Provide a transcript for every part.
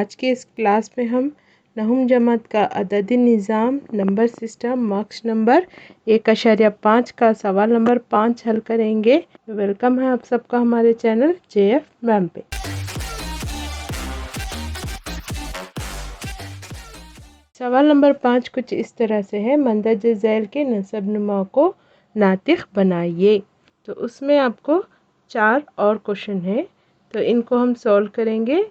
आज के इस क्लास में हम नहुम जमात का अददी निज़ाम, नंबर सिस्टम, मार्क्स नंबर 1.5 का सवाल नंबर 5 हल करेंगे। वेलकम है आप सबका हमारे चैनल JF मैम पे। सवाल नंबर 5 कुछ इस तरह से है, मंदरज झैल के नसब नुमा को नातिक बनाइए। तो उसमें आपको 4 और क्वेश्चन है, तो इनको हम सॉल्व करेंगे।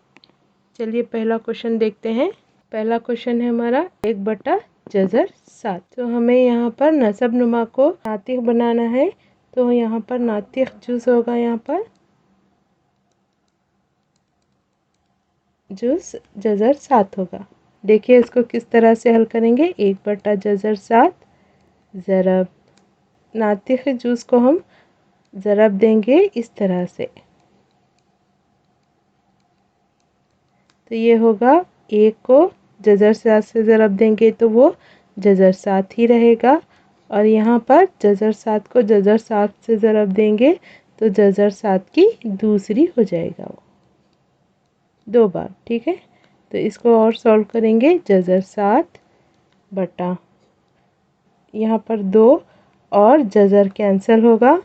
चलिए पहला क्वेश्चन देखते हैं। पहला क्वेश्चन है हमारा 1/7। तो हमें यहाँ पर नसब नुमा को नातिक बनाना है, तो यहाँ पर नातिक जुज़ होगा, यहाँ पर जुज़ जज़र 7 होगा। देखिए इसको किस तरह से हल करेंगे। 1/7 ज़रब, नातिक जुज़ को हम ज़रब देंगे इस तरह से, तो ये होगा 1 को जज़र 7 से ज़रब देंगे तो वो जज़र 7 ही रहेगा, और यहाँ पर जज़र 7 को जज़र 7 से ज़रब देंगे तो जज़र 7 की दूसरी हो जाएगा, वो 2 बार। ठीक है, तो इसको और सॉल्व करेंगे। जज़र 7 बटा, यहाँ पर 2 और जज़र कैंसिल होगा,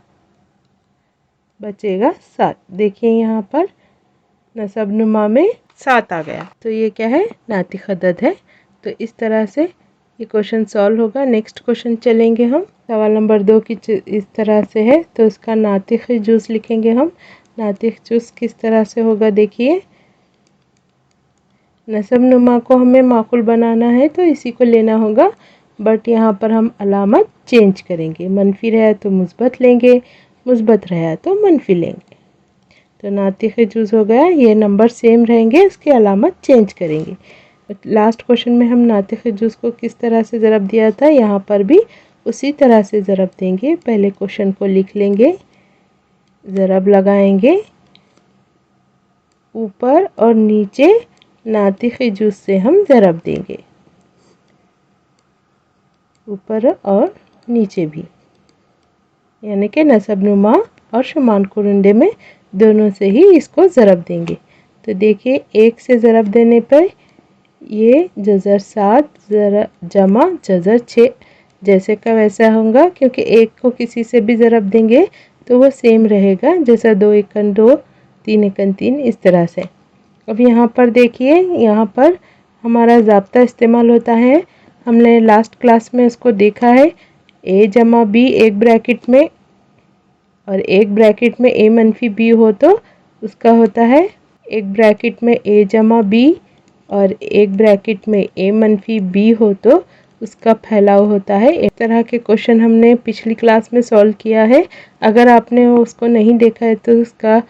बचेगा 7। देखिए यहाँ पर नसब नुमा में 7 आ गया, तो ये क्या है, नातिक अदद है। तो इस तरह से ये क्वेश्चन सॉल्व होगा। नेक्स्ट क्वेश्चन चलेंगे हम। सवाल नंबर 2 की इस तरह से है, तो इसका नातिक जुज़ लिखेंगे हम। नातिक जुज़ किस तरह से होगा, देखिए नसब नुमा को हमें माकुल बनाना है तो इसी को लेना होगा, बट यहाँ पर हम अलामत चेंज करेंगे। मनफी रहा तो मुस्बत लेंगे, मुस्बत रहा तो मनफी लेंगे। तो नातिक जुज़ हो गया, ये नंबर सेम रहेंगे, इसकी अलामत चेंज करेंगे। लास्ट क्वेश्चन में हम नातिक जुज़ को किस तरह से ज़रब दिया था, यहाँ पर भी उसी तरह से ज़रब देंगे। पहले क्वेश्चन को लिख लेंगे, ज़रब लगाएंगे, ऊपर और नीचे नातिक जुज़ से हम ज़रब देंगे, ऊपर और नीचे भी, यानी कि नसब नुमा और शुमान कुरुंडे में दोनों से ही इसको ज़रब देंगे। तो देखिए 1 से ज़रब देने पर ये जज़र 7 जमा जज़र 6 जैसे का वैसा होगा, क्योंकि 1 को किसी से भी ज़रब देंगे तो वो सेम रहेगा, जैसा 2 एकन 2 3 एकन 3 इस तरह से। अब यहाँ पर देखिए, यहाँ पर हमारा ज़ाब्ता इस्तेमाल होता है, हमने लास्ट क्लास में इसको देखा है। A जमा B एक ब्रैकेट में और एक ब्रैकेट में A मनफी B हो तो उसका होता है, एक ब्रैकेट में A जमा B और एक ब्रैकेट में A मनफी B हो तो उसका फैलाव होता है। एक तरह के क्वेश्चन हमने पिछली क्लास में सॉल्व किया है, अगर आपने उसको नहीं देखा है तो उसका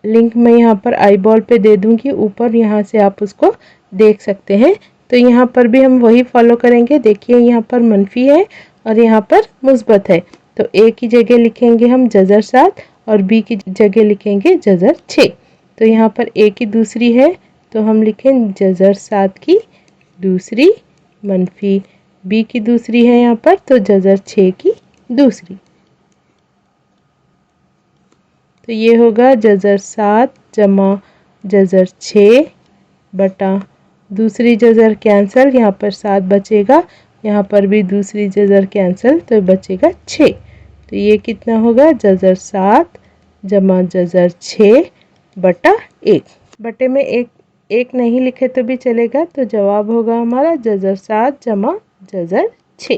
लिंक मैं यहाँ पर आई बॉल पे दे दूँगी ऊपर, यहाँ से आप उसको देख सकते हैं। तो यहाँ पर भी हम वही फॉलो करेंगे। देखिए यहाँ पर मनफी है और यहाँ पर मुस्बत है, तो A की जगह लिखेंगे हम जज़र 7 और B की जगह लिखेंगे जज़र 6। तो यहाँ पर A की दूसरी है तो हम लिखें जज़र 7 की दूसरी, मनफी B की दूसरी है यहाँ पर तो जज़र 6 की दूसरी। तो ये होगा जज़र 7 जमा जज़र 6 बटा दूसरी जज़र कैंसिल, यहाँ पर 7 बचेगा, यहाँ पर भी दूसरी जज़र कैंसिल तो बचेगा 6। तो ये कितना होगा, जज़र 7 जमा जज़र 6 बटा 1। बटे में एक नहीं लिखे तो भी चलेगा, तो जवाब होगा हमारा जज़र 7 जमा जज़र 6।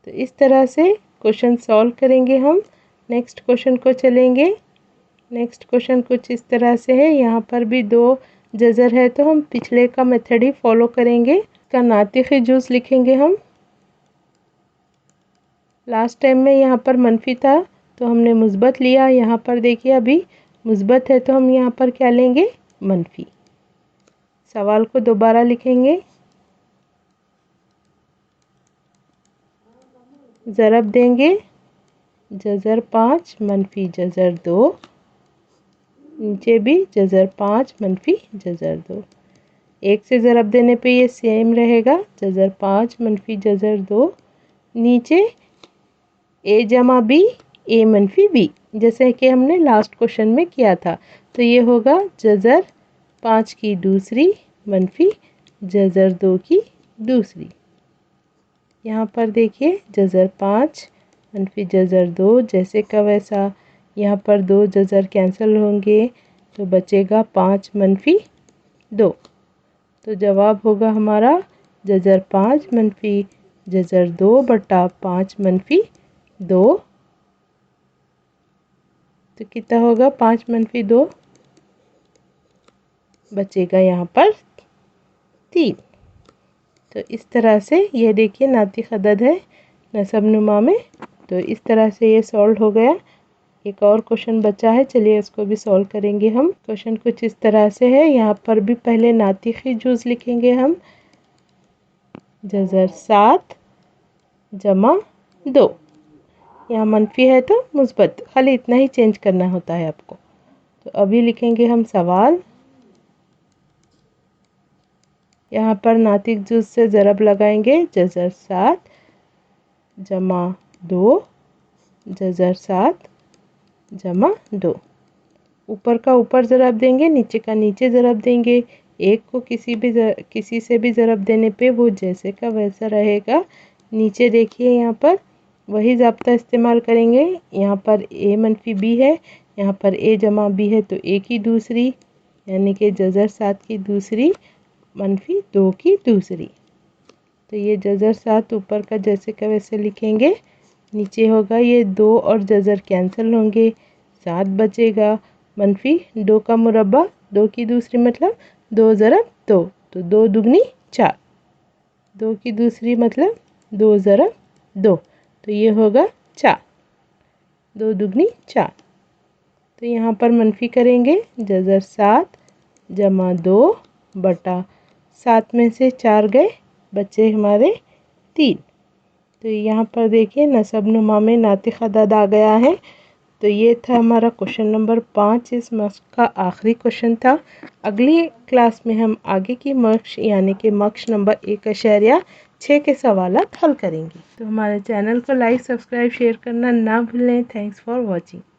तो इस तरह से क्वेश्चन सॉल्व करेंगे हम। नेक्स्ट क्वेश्चन को चलेंगे। नेक्स्ट क्वेश्चन कुछ इस तरह से है, यहाँ पर भी 2 जज़र है तो हम पिछले का मेथड ही फॉलो करेंगे। इसका नातिक जुज़ लिखेंगे हम। लास्ट टाइम में यहाँ पर मनफी था तो हमने मुस्बत लिया, यहाँ पर देखिए अभी मुस्बत है तो हम यहाँ पर क्या लेंगे, मनफी। सवाल को दोबारा लिखेंगे, ज़रब देंगे, जज़र 5 मनफी जज़र 2, नीचे भी जज़र 5 मनफी जज़र 2। 1 से ज़रब देने पे ये सेम रहेगा, जज़र 5 मनफी जज़र 2, नीचे A जमा B A मनफी B, जैसे कि हमने लास्ट क्वेश्चन में किया था। तो ये होगा जज़र 5 की दूसरी मनफी जज़र 2 की दूसरी। यहाँ पर देखिए जज़र 5 मनफी जज़र 2 जैसे का वैसा। यहाँ पर 2 जज़र कैंसिल होंगे तो बचेगा 5 मनफी 2। तो जवाब होगा हमारा जज़र 5 मनफी जज़र 2 बटा 5 मनफी 2। तो कितना होगा 5 मनफी 2, बचेगा यहाँ पर 3। तो इस तरह से ये देखिए नातिक अदद है नसब नुमा में। तो इस तरह से ये सॉल्व हो गया। एक और क्वेश्चन बचा है, चलिए इसको भी सॉल्व करेंगे हम। क्वेश्चन कुछ इस तरह से है। यहाँ पर भी पहले नातिक ही जुज़ लिखेंगे हम। जज़र 7 जमा 2। यहाँ मनफी है तो मुस्बत, खाली इतना ही चेंज करना होता है आपको। तो अभी लिखेंगे हम सवाल। यहाँ पर नातिक जुज़ से ज़रब लगाएंगे। जज़र 7 जमा 2 जज़र 7 जमा 2। ऊपर का ऊपर ज़रब देंगे, नीचे का नीचे ज़रब देंगे। एक को किसी से भी ज़रब देने पे वो जैसे का वैसा रहेगा। नीचे देखिए यहाँ पर वही ज़ाब्ता इस्तेमाल करेंगे। यहाँ पर ए मनफी बी है, यहाँ पर ए जमा बी है तो ए की दूसरी, यानी कि जज़र 7 की दूसरी मनफी 2 की दूसरी। तो ये जज़र 7 ऊपर का जैसे का वैसे लिखेंगे। नीचे होगा ये 2 और जज़र कैंसिल होंगे, 7 बचेगा। मनफी 2 का मुरब्बा 2 की दूसरी मतलब 2 ज़रब 2, तो 2 दुगनी 4। 2 की दूसरी मतलब 2 ज़रब 2, तो ये होगा 4। 2 दुगनी 4। तो यहाँ पर मनफी करेंगे। जज़र 7 जमा 2 बटा 7 में से 4 गए, बचे हमारे 3। तो यहाँ पर देखिए नसब नुमा में नातिक अदद आ गया है। तो ये था हमारा क्वेश्चन नंबर 5। इस मश्क का आखिरी क्वेश्चन था। अगली क्लास में हम आगे की मश्क यानी कि मश्क नंबर 1.6 के सवालात हल करेंगे। तो हमारे चैनल को लाइक सब्सक्राइब शेयर करना ना भूलें। Thanks for watching.